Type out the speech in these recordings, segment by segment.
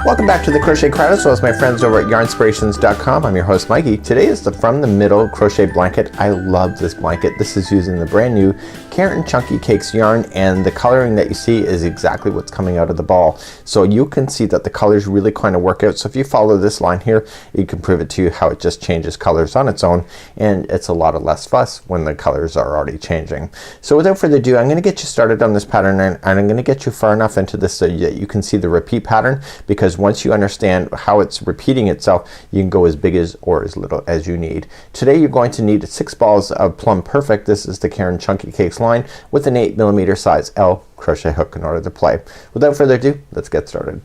Welcome back to the Crochet Crowd, as well as my friends over at yarnspirations.com. I'm your host Mikey. Today is the From the Middle crochet blanket. I love this blanket. This is using the brand new Carrot & Chunky Cakes yarn, and the coloring that you see is exactly what's coming out of the ball. So you can see that the colors really kind of work out. So if you follow this line here, you can prove it to you how it just changes colors on its own, and it's a lot of less fuss when the colors are already changing. So without further ado, I'm going to get you started on this pattern, and I'm going to get you far enough into this so that you can see the repeat pattern, because once you understand how it's repeating itself, you can go as big as or as little as you need. Today you're going to need 6 balls of Plum Perfect. This is the Carrot & Chunky Cakes line with an 8mm size L crochet hook in order to play. Without further ado, let's get started.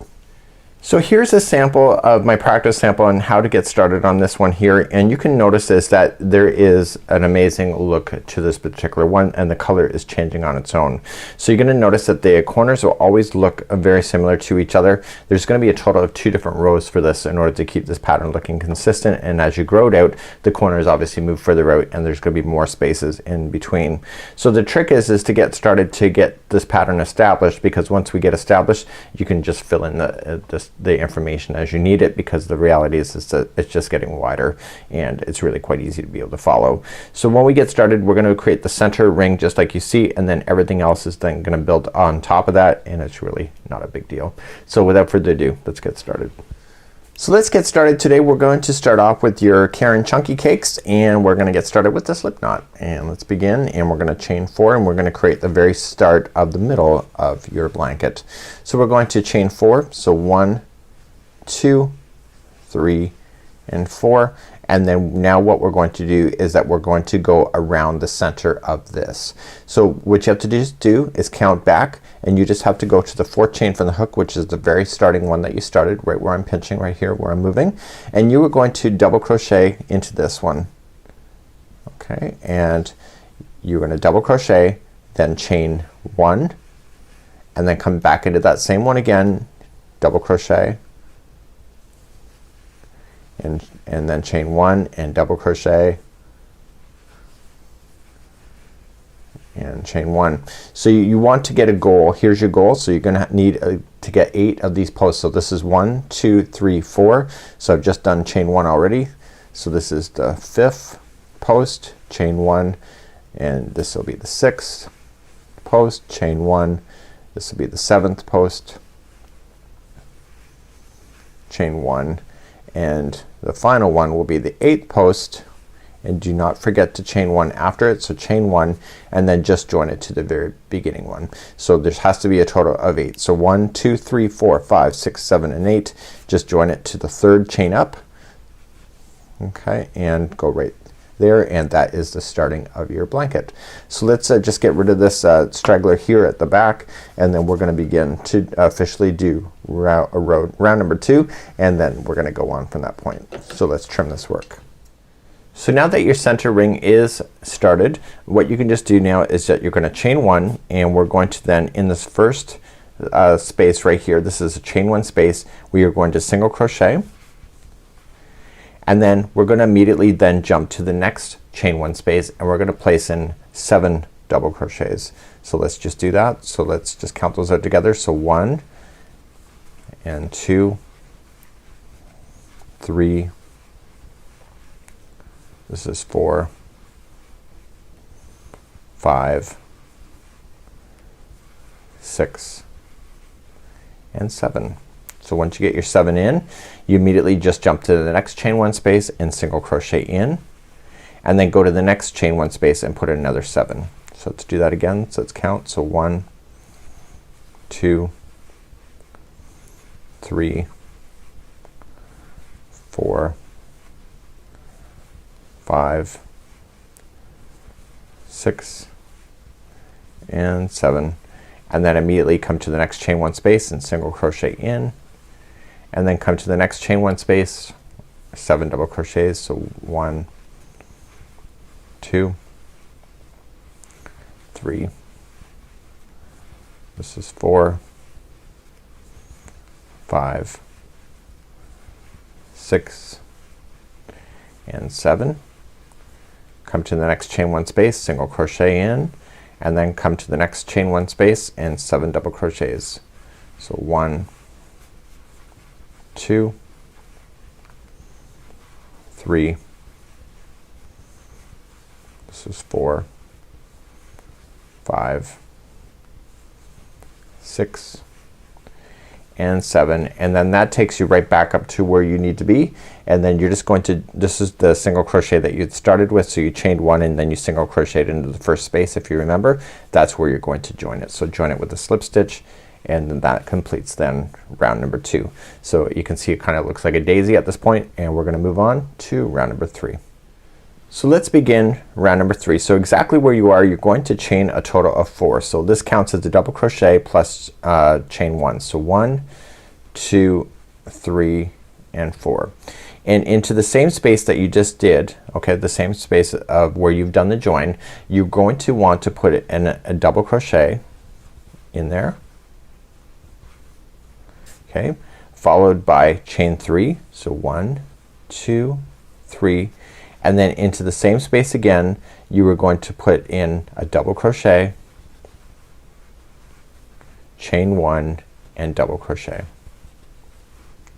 So here's a sample of my practice sample on how to get started on this one here, and you can notice is that there is an amazing look to this particular one, and the color is changing on its own. So you're gonna notice that the corners will always look very similar to each other. There's gonna be a total of 2 different rows for this in order to keep this pattern looking consistent, and as you grow it out, the corners obviously move further out and there's gonna be more spaces in between. So the trick is to get started to get this pattern established, because once we get established, you can just fill in the information as you need it, because the reality is that it's just getting wider and it's really quite easy to be able to follow. So when we get started, we're gonna create the center ring just like you see, and then everything else is then gonna build on top of that, and it's really not a big deal. So without further ado, let's get started. So let's get started. Today we're going to start off with your Carrot & Chunky Cakes, and we're gonna get started with the slip knot. And let's begin, and we're gonna chain 4, and we're gonna create the very start of the middle of your blanket. So we're going to chain 4, so 1, 2, 3, and 4, and then now what we're going to do is that we're going to go around the center of this. So what you have to do is count back, and you just have to go to the 4th chain from the hook, which is the very starting one that you started, right where I'm pinching, right here where I'm moving, and you are going to double crochet into this one. Okay, and you're gonna double crochet, then chain 1, and then come back into that same one again, double crochet, and then chain 1 and double crochet and chain 1. So you want to get a goal. Here's your goal. So you're gonna need to get 8 of these posts. So this is 1, 2, 3, 4. So I've just done chain 1 already. So this is the 5th post, chain 1, and this will be the 6th post, chain 1. This will be the 7th post, chain 1, and the final one will be the 8th post, and do not forget to chain 1 after it. So chain 1 and then just join it to the very beginning one. So there has to be a total of 8. So 1, 2, 3, 4, 5, 6, 7, and 8. Just join it to the 3rd chain up. Okay, and go right there, and that is the starting of your blanket. So let's just get rid of this straggler here at the back, and then we're gonna begin to officially do round number 2, and then we're gonna go on from that point. So let's trim this work. So now that your center ring is started, what you can just do now is that you're gonna chain 1, and we're going to then in this first space right here, this is a chain 1 space, we are going to single crochet, and then we're gonna immediately then jump to the next chain 1 space, and we're gonna place in 7 double crochets. So let's just do that. So let's just count those out together. So 1 and 2, 3, this is 4, 5, 6, and 7. So once you get your 7 in, you immediately just jump to the next chain 1 space and single crochet in, and then go to the next chain 1 space and put in another 7. So let's do that again. So let's count. So 1, 2, 3, 4, 5, 6, and 7, and then immediately come to the next chain 1 space and single crochet in, and then come to the next chain 1 space, 7 double crochets. So 1, 2, 3, this is 4, 5, 6, and 7. Come to the next chain 1 space, single crochet in, and then come to the next chain 1 space and 7 double crochets. So 1, 2, 3, this is 4, 5, 6 and 7, and then that takes you right back up to where you need to be, and then you're just going to, this is the single crochet that you started with, so you chained 1 and then you single crocheted into the first space. If you remember, that's where you're going to join it. So join it with a slip stitch, and then that completes then round number 2. So you can see it kind of looks like a daisy at this point, and we're gonna move on to round number 3. So let's begin round number 3. So exactly where you are, you're going to chain a total of 4. So this counts as a double crochet plus chain 1. So 1, 2, 3 and 4. And into the same space that you just did, okay, the same space of where you've done the join, you're going to want to put it in a double crochet in there, okay, followed by chain 3. So 1, 2, 3, and then into the same space again you are going to put in a double crochet, chain 1 and double crochet.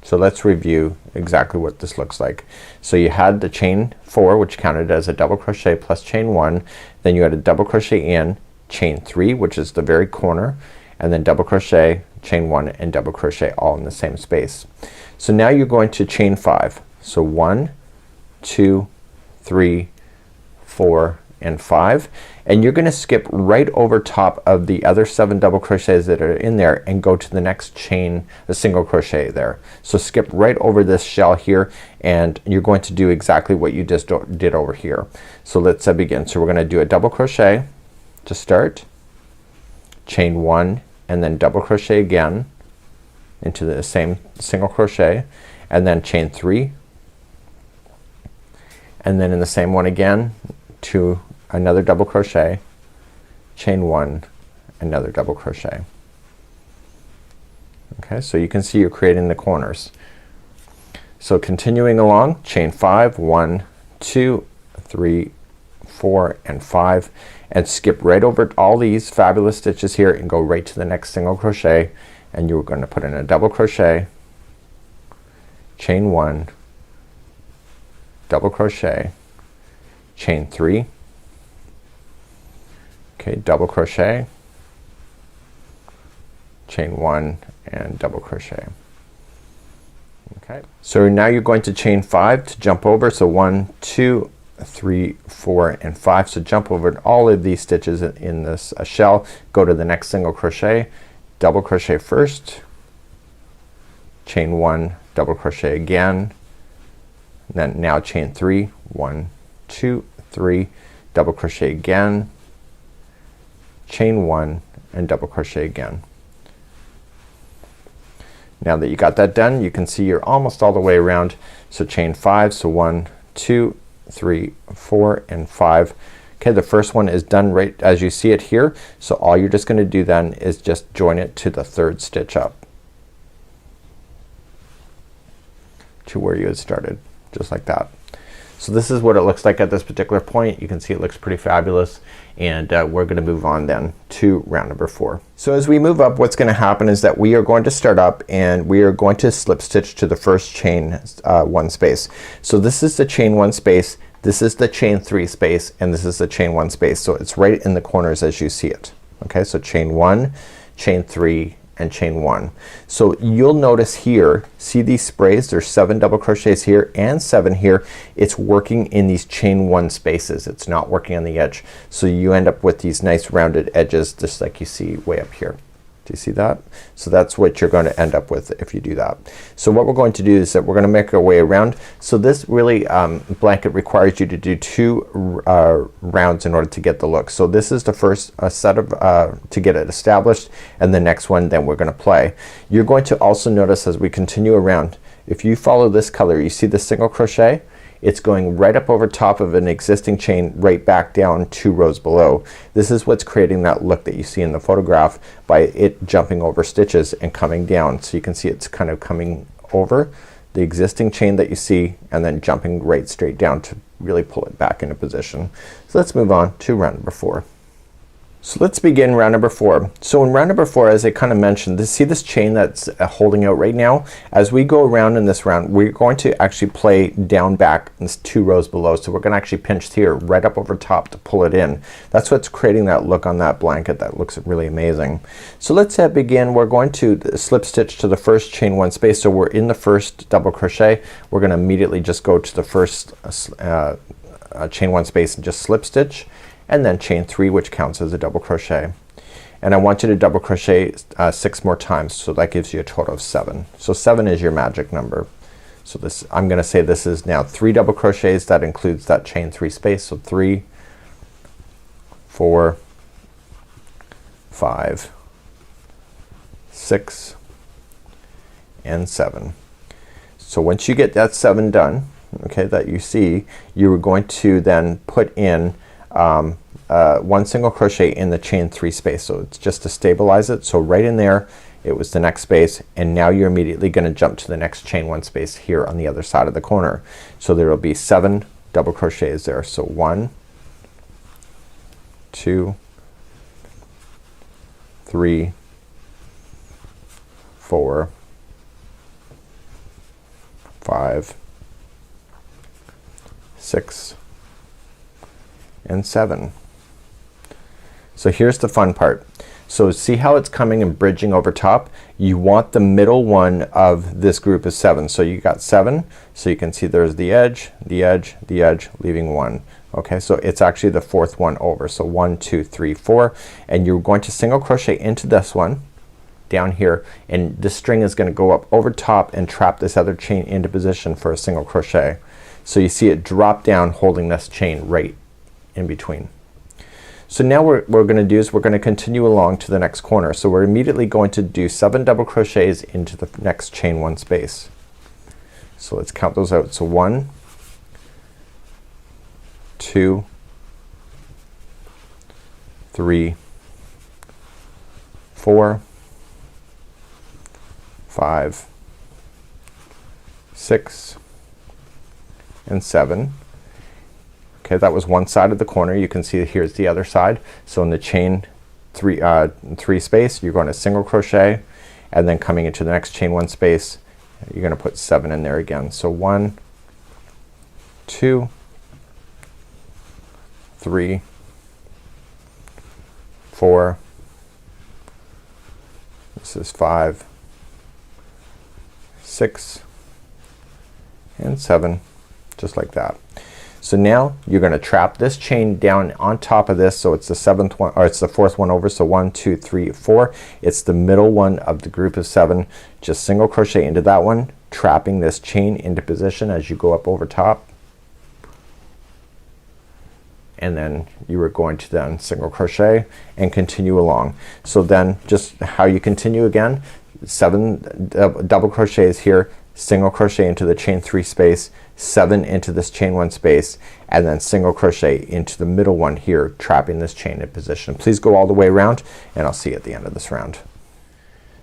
So let's review exactly what this looks like. So you had the chain 4, which counted as a double crochet plus chain 1, then you had a double crochet in, chain 3, which is the very corner, and then double crochet, chain 1 and double crochet all in the same space. So now you're going to chain 5. So 1, 2, 3, 4 and 5, and you're gonna skip right over top of the other 7 double crochets that are in there and go to the next chain, the single crochet there. So skip right over this shell here, and you're going to do exactly what you just did over here. So let's begin. So we're gonna do a double crochet to start, chain 1 and then double crochet again into the same single crochet, and then chain 3, and then in the same one again to another double crochet, chain 1, another double crochet. Okay, so you can see you're creating the corners. So continuing along, chain 5, 1, 2, 3, 4 and 5, and skip right over all these fabulous stitches here and go right to the next single crochet, and you're going to put in a double crochet, chain 1, double crochet, chain 3, okay, double crochet, chain 1 and double crochet. Okay, so now you're going to chain 5 to jump over. So 1, 2, 3, 4 and 5. So jump over all of these stitches in this shell, go to the next single crochet, double crochet first, chain 1, double crochet again, then now chain 3, 1, 2, 3, double crochet again, chain 1 and double crochet again. Now that you got that done, you can see you're almost all the way around. So chain 5, so 1, 2, 3, 4 and 5. Okay, the first one is done right as you see it here. So all you're just gonna do then is just join it to the 3rd stitch up to where you had started, just like that. So this is what it looks like at this particular point. You can see it looks pretty fabulous, and we're gonna move on then to round number 4. So as we move up, what's gonna happen is that we are going to start up and we are going to slip stitch to the first chain 1 space. So this is the chain 1 space, this is the chain 3 space, and this is the chain 1 space. So it's right in the corners as you see it. Okay, so chain 1, chain 3 and chain 1. So you'll notice here, see these sprays, there's 7 double crochets here and 7 here. It's working in these chain 1 spaces, it's not working on the edge. So you end up with these nice rounded edges just like you see way up here. Do you see that? So that's what you're going to end up with if you do that. So what we're going to do is that we're going to make our way around. So this really blanket requires you to do 2 rounds in order to get the look. So this is the first set of to get it established, and the next one then we're going to play. You're going to also notice as we continue around, if you follow this color, you see the single crochet, it's going right up over top of an existing chain right back down 2 rows below. This is what's creating that look that you see in the photograph by it jumping over stitches and coming down. So you can see it's kind of coming over the existing chain that you see and then jumping right straight down to really pull it back into position. So let's move on to round number 4. So let's begin round number 4. So in round number 4, as I kind of mentioned, see this chain that's holding out right now? As we go around in this round, we're going to actually play down back in 2 rows below. So we're gonna actually pinch here right up over top to pull it in. That's what's creating that look on that blanket that looks really amazing. So let's begin. We're going to slip stitch to the first chain 1 space. So we're in the first double crochet. We're gonna immediately just go to the first chain 1 space and just slip stitch, and then chain 3, which counts as a double crochet. And I want you to double crochet 6 more times, so that gives you a total of 7. So 7 is your magic number. So this, I'm gonna say this is now 3 double crochets. That includes that chain 3 space. So 3, 4, 5, 6, and 7. So once you get that 7 done, okay, that you see, you are going to then put in 1 single crochet in the chain 3 space. So it's just to stabilize it. So right in there it was the next space, and now you're immediately gonna jump to the next chain 1 space here on the other side of the corner. So there will be 7 double crochets there. So 1, 2, 3, 4, 5, 6, and 7. So here's the fun part. So see how it's coming and bridging over top? You want the middle one of this group of 7. So you got 7. So you can see there's the edge, the edge, the edge, leaving 1. Okay, so it's actually the 4th one over. So 1, 2, 3, 4, and you're going to single crochet into this one down here, and this string is gonna go up over top and trap this other chain into position for a single crochet. So you see it drop down holding this chain right in between. So now what we're gonna do is we're gonna continue along to the next corner. So we're immediately going to do 7 double crochets into the next chain 1 space. So let's count those out. So 1, 2, 3, 4, 5, 6, and 7. Okay, that was one side of the corner. You can see here's the other side. So in the chain 3 space, you're going to single crochet, and then coming into the next chain 1 space, you're gonna put 7 in there again. So 1, 2, 3, 4, this is 5, 6, and 7, just like that. So now you're gonna trap this chain down on top of this, so it's the 7th one, or it's the 4th one over. So 1, 2, 3, 4. It's the middle one of the group of 7. Just single crochet into that one, trapping this chain into position as you go up over top, and then you are going to then single crochet and continue along. So then just how you continue again, 7 double crochets here, single crochet into the chain 3 space, 7 into this chain 1 space, and then single crochet into the middle one here, trapping this chain in position. Please go all the way around, and I'll see you at the end of this round.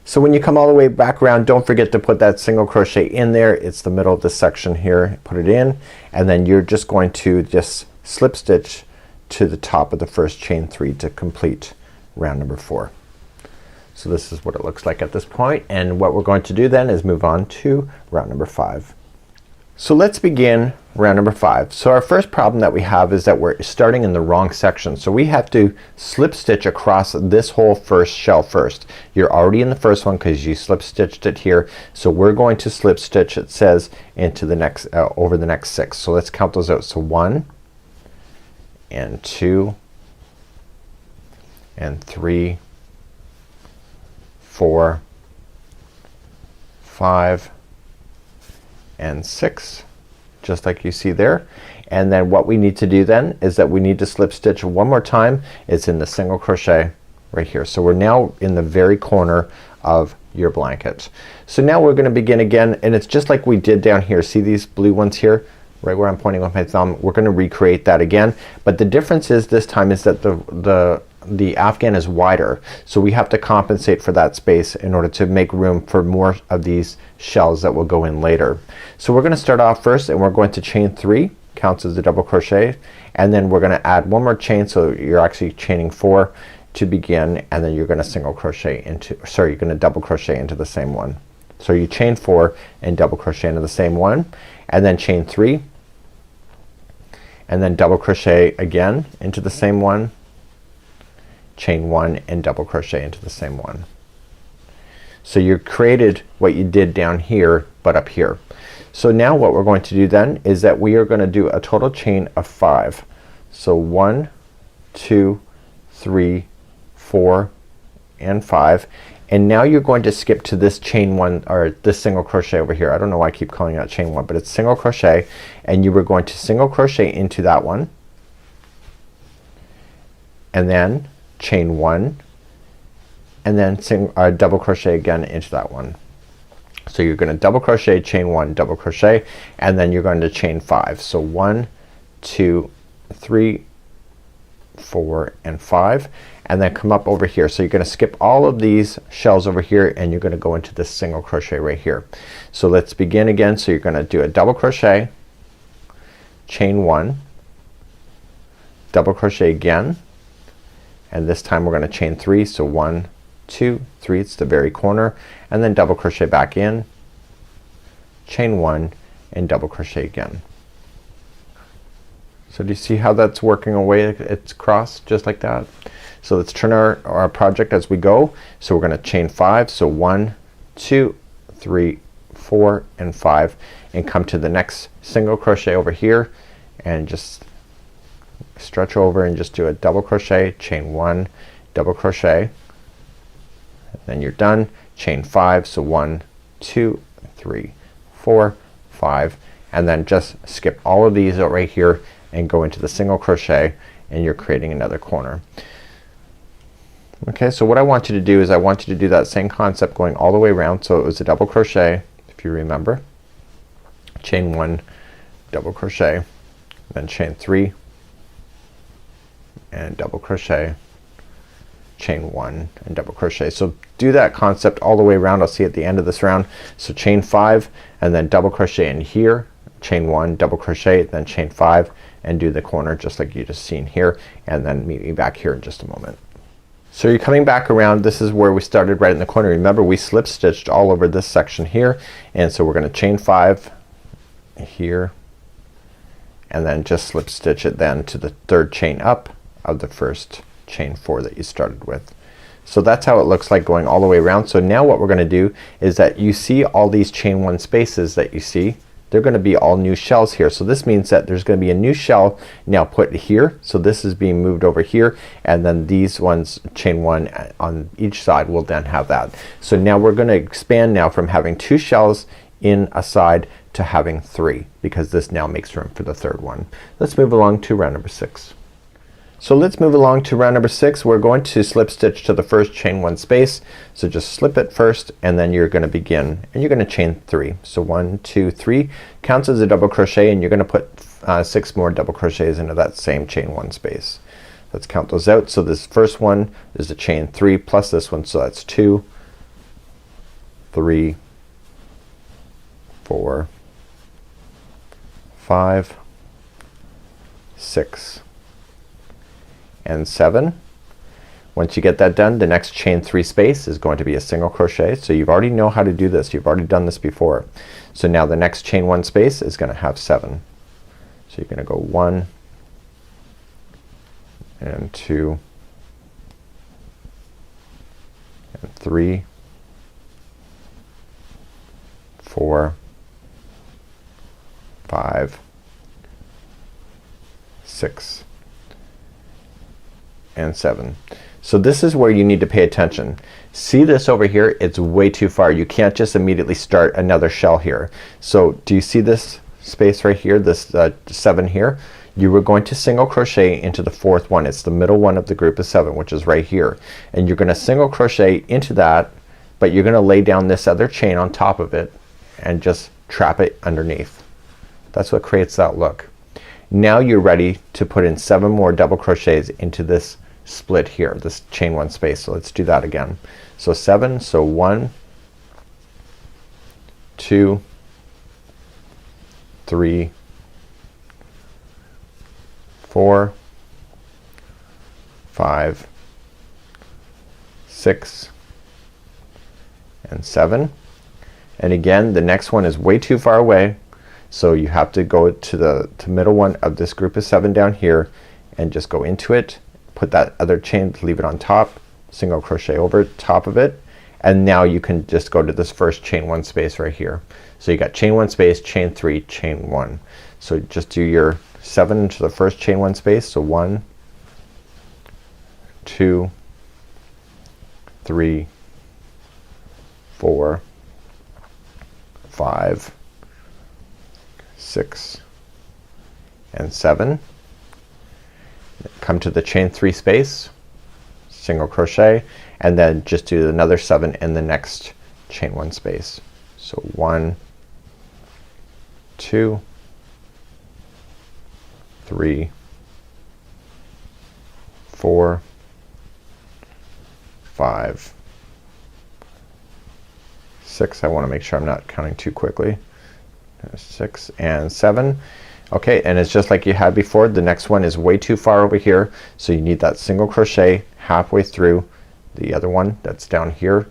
So when you come all the way back around, don't forget to put that single crochet in there. It's the middle of this section here. Put it in, and then you're just going to just slip stitch to the top of the first chain 3 to complete round number 4. So this is what it looks like at this point, and what we're going to do then is move on to round number 5. So let's begin round number 5. So our first problem that we have is that we're starting in the wrong section. So we have to slip stitch across this whole first shell first. You're already in the first one because you slip stitched it here. So we're going to slip stitch, it says, into the next over the next 6. So let's count those out. So 1 and 2 and 3, 4, 5, and 6, just like you see there. And then what we need to do then is that we need to slip stitch one more time. It's in the single crochet right here. So we're now in the very corner of your blanket. So now we're gonna begin again, and it's just like we did down here. See these blue ones here? Right where I'm pointing with my thumb. We're gonna recreate that again, but the difference is this time is that the afghan is wider, so we have to compensate for that space in order to make room for more of these shells that will go in later. So we're gonna start off first, and we're going to chain 3, counts as a double crochet, and then we're gonna add one more chain, so you're actually chaining 4 to begin, and then you're gonna single crochet into, sorry, you're gonna double crochet into the same one. So you chain 4 and double crochet into the same one, and then chain 3, and then double crochet again into the same one, chain 1 and double crochet into the same one. So you created what you did down here but up here. So now what we're going to do then is that we are gonna do a total chain of 5. So 1, 2, 3, 4 and 5, and now you're going to skip to this chain 1 or this single crochet over here. I don't know why I keep calling it chain 1, but it's single crochet, and you were going to single crochet into that one, and then chain 1, and then double crochet again into that one. So you're gonna double crochet, chain 1, double crochet, and then you're going to chain 5. So 1, 2, 3, 4 and 5, and then come up over here. So you're gonna skip all of these shells over here, and you're gonna go into this single crochet right here. So let's begin again. So you're gonna do a double crochet, chain 1, double crochet again, and this time we're gonna chain 3. So 1, 2, 3, it's the very corner, and then double crochet back in, chain 1 and double crochet again. So do you see how that's working away? It's crossed just like that. So let's turn our project as we go. So we're gonna chain 5. So 1, 2, 3, 4 and 5, and come to the next single crochet over here, and just stretch over and just do a double crochet, chain 1, double crochet, and then you're done. Chain 5. So 1, 2, 3, 4, 5, and then just skip all of these out right here and go into the single crochet, and you're creating another corner. Okay, so what I want you to do is I want you to do that same concept going all the way around. So it was a double crochet, if you remember, chain 1, double crochet, then chain 3 and double crochet, chain 1 and double crochet. So do that concept all the way around. I'll see at the end of this round. So chain 5 and then double crochet in here, chain 1, double crochet, then chain 5 and do the corner just like you just seen here, and then meet me back here in just a moment. So you're coming back around. This is where we started, right in the corner. Remember, we slip stitched all over this section here, and so we're gonna chain 5 here, and then just slip stitch it then to the third chain up of the first chain 4 that you started with. So that's how it looks like going all the way around. So now what we're gonna do is that you see all these chain 1 spaces that you see, they're gonna be all new shells here. So this means that there's gonna be a new shell now put here. So this is being moved over here, and then these ones, chain 1 on each side, will then have that. So now we're gonna expand now from having 2 shells in a side to having 3, because this now makes room for the third one. Let's move along to round number 6. So let's move along to round number 6. We're going to slip stitch to the first chain 1 space. So just slip it first, and then you're gonna begin, and you're gonna chain 3. So 1, 2, 3 counts as a double crochet, and you're gonna put 6 more double crochets into that same chain 1 space. Let's count those out. So this first one is a chain 3 plus this one, so that's 2, 3, 4, 5, 6 and 7. Once you get that done, the next chain 3 space is going to be a single crochet. So you already know how to do this. You've already done this before. So now the next chain 1 space is gonna have 7. So you're gonna go 1 and 2 and 3, 4, 5, 6 and 7. So this is where you need to pay attention. See this over here? It's way too far. You can't just immediately start another shell here. So do you see this space right here, this 7 here? You were going to single crochet into the 4th one. It's the middle one of the group of 7, which is right here, and you're gonna single crochet into that, but you're gonna lay down this other chain on top of it and just trap it underneath. That's what creates that look. Now you're ready to put in 7 more double crochets into this split here, this chain 1 space. So let's do that again. So 7, so 1, 2, 3, 4, 5, 6 and 7. And again, the next one is way too far away, so you have to go to the middle one of this group of 7 down here and just go into it, put that other chain, leave it on top, single crochet over top of it, and now you can just go to this first chain 1 space right here. So you got chain 1 space, chain 3, chain 1. So just do your 7 into the first chain 1 space. So 1, 2, 3, 4, 5, 6 and 7. Come to the chain 3 space, single crochet, and then just do another 7 in the next chain 1 space. So 1, 2, 3, 4, 5, 6. I want to make sure I'm not counting too quickly. 6 and 7. Okay, and it's just like you had before. The next one is way too far over here, so you need that single crochet halfway through the other one that's down here.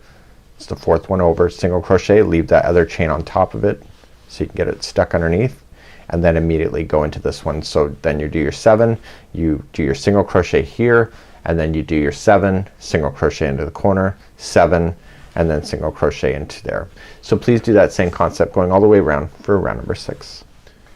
It's the 4th one over, single crochet, leave that other chain on top of it so you can get it stuck underneath, and then immediately go into this one. So then you do your 7, you do your single crochet here, and then you do your 7, single crochet into the corner, 7, and then single crochet into there. So please do that same concept going all the way around for round number 6.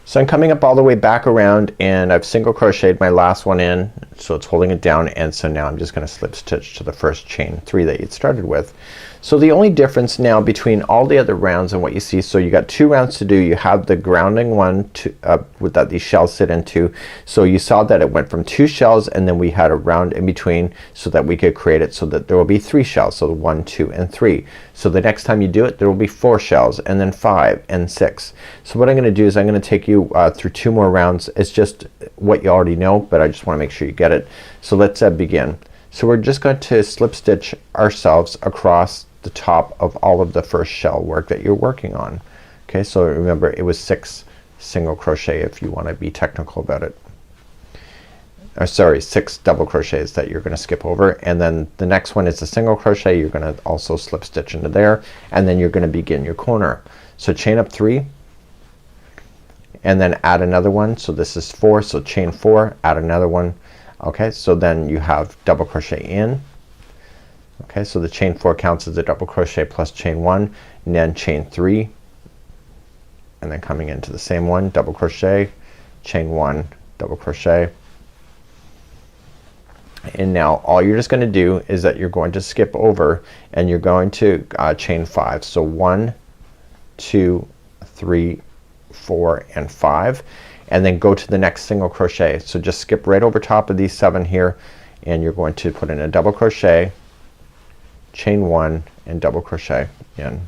So I'm coming up all the way back around, and I've single crocheted my last one in, so it's holding it down, and so now I'm just gonna slip stitch to the first chain 3 that you started with. So the only difference now between all the other rounds and what you see, so you got 2 rounds to do. You have the grounding one to with that these shells sit into. So you saw that it went from 2 shells, and then we had a round in between so that we could create it so that there will be 3 shells. So 1, 2 and 3. So the next time you do it, there will be 4 shells, and then 5 and 6. So what I'm gonna do is I'm gonna take you through 2 more rounds. It's just what you already know, but I just wanna make sure you get it. So let's begin. So we're just going to slip stitch ourselves across the top of all of the first shell work that you're working on. Okay, so remember it was 6 single crochet if you want to be technical about it. Sorry, 6 double crochets that you're gonna skip over, and then the next one is a single crochet. You're gonna also slip stitch into there, and then you're gonna begin your corner. So chain up 3 and then add another one. So this is 4, so chain 4, add another one. Okay, so then you have double crochet in. Okay, so the chain 4 counts as a double crochet plus chain 1, and then chain 3, and then coming into the same one, double crochet, chain 1, double crochet. And now all you're just gonna do is that you're going to skip over, and you're going to chain 5. So 1, 2, 3, 4 and 5, and then go to the next single crochet. So just skip right over top of these 7 here, and you're going to put in a double crochet, chain 1 and double crochet in.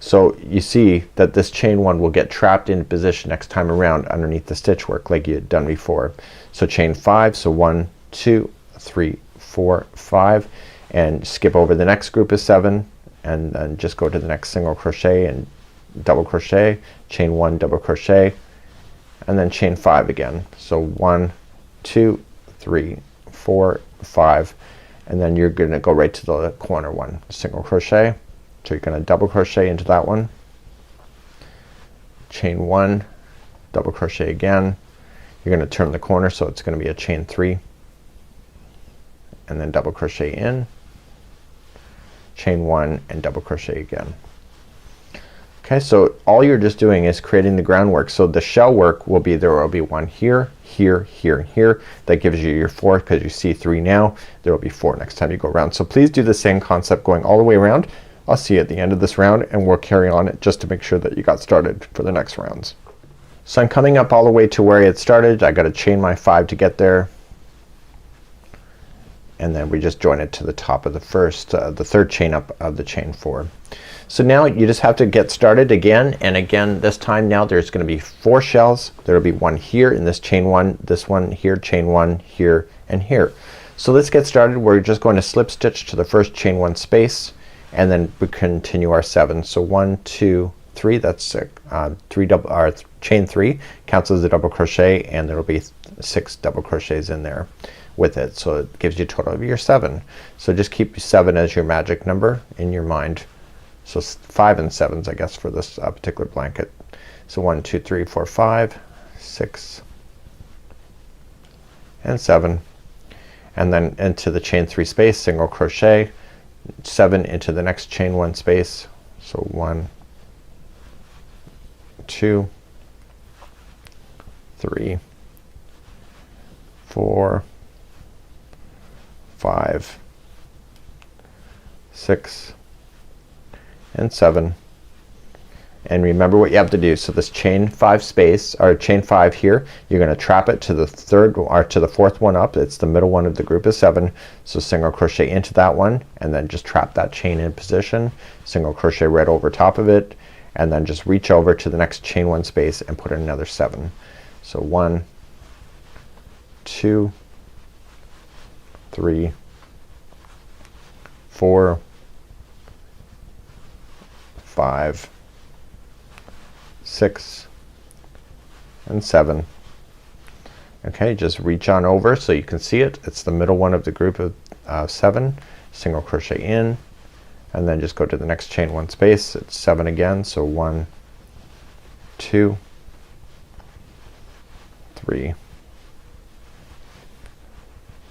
So you see that this chain 1 will get trapped in position next time around underneath the stitch work like you had done before. So chain 5, so 1, 2, 3, 4, 5, and skip over the next group of 7, and then just go to the next single crochet and double crochet, chain 1, double crochet, and then chain 5 again. So 1, 2, 3, 4, 5, and then you're gonna go right to the corner one, single crochet. So you're gonna double crochet into that one, chain 1, double crochet again. You're gonna turn the corner, so it's gonna be a chain 3, and then double crochet in, chain 1 and double crochet again. Okay, so all you're just doing is creating the groundwork. So the shell work will be, there will be 1 here, here, here, and here. That gives you your 4 because you see 3 now. There will be 4 next time you go around. So please do the same concept going all the way around. I'll see you at the end of this round, and we'll carry on it just to make sure that you got started for the next rounds. So I'm coming up all the way to where I had started. I gotta chain my 5 to get there, and then we just join it to the top of the first the third chain up of the chain 4. So now you just have to get started again and again. This time now there's gonna be 4 shells. There'll be 1 here in this chain 1, this one here, chain 1 here, and here. So let's get started. We're just going to slip stitch to the first chain 1 space, and then we continue our 7. So 1, 2, 3, that's chain 3 counts as a double crochet, and there'll be 6 double crochets in there. with it. So it gives you a total of your 7. So just keep 7 as your magic number in your mind. So 5 and 7s I guess for this particular blanket. So 1, 2, 3, 4, 5, 6 and 7, and then into the chain 3 space, single crochet, 7 into the next chain 1 space. So 1, 2, 3, 4, 5, 6 and 7. And remember what you have to do. So this chain 5 space, or chain 5 here, you're gonna trap it to the third or to the fourth one up. It's the middle one of the group is 7. So single crochet into that one and then just trap that chain in position, single crochet right over top of it, and then just reach over to the next chain 1 space and put in another 7. So 1, 2, 3, 4, 5, 6 and 7. Okay, just reach on over so you can see it. It's the middle one of the group of 7. Single crochet in and then just go to the next chain 1 space. It's 7 again. So 1, 2, 3,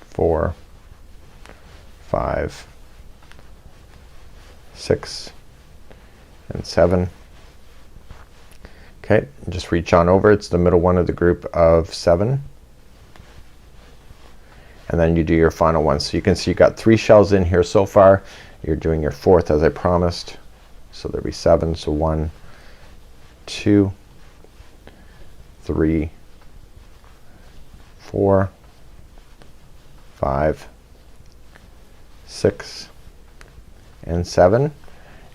4, 5, 6 and 7. Okay, just reach on over. It's the middle one of the group of 7. And then you do your final one. So you can see you got 3 shells in here so far. You're doing your 4th as I promised. So there'll be 7. So 1, 2, 3, 4, 5, 6 and 7.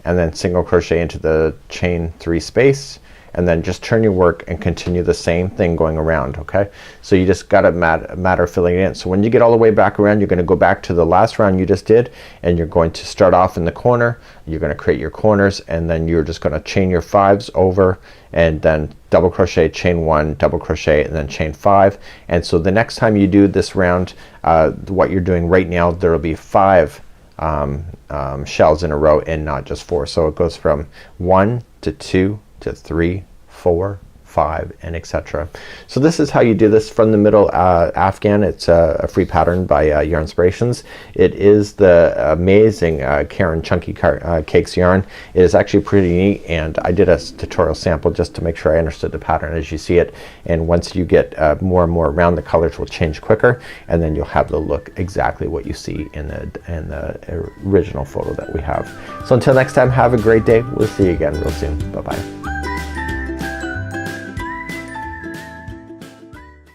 And then single crochet into the chain 3 space, and then just turn your work and continue the same thing going around. Okay, so you just got a matter filling it in. So when you get all the way back around, you're gonna go back to the last round you just did, and you're going to start off in the corner. You're gonna create your corners, and then you're just gonna chain your 5s over and then double crochet, chain 1, double crochet, and then chain 5. And so the next time you do this round, what you're doing right now, there will be 5 shells in a row and not just 4. So it goes from 1 to 2 to 3, 4, 5, and etc. So this is how you do this from the middle afghan. It's a free pattern by Yarnspirations. It is the amazing Karen Chunky Cakes yarn. It is actually pretty neat, and I did a tutorial sample just to make sure I understood the pattern as you see it. And once you get more and more around, the colors will change quicker, and then you'll have the look exactly what you see in the original photo that we have. So until next time, have a great day. We'll see you again real soon. Bye bye.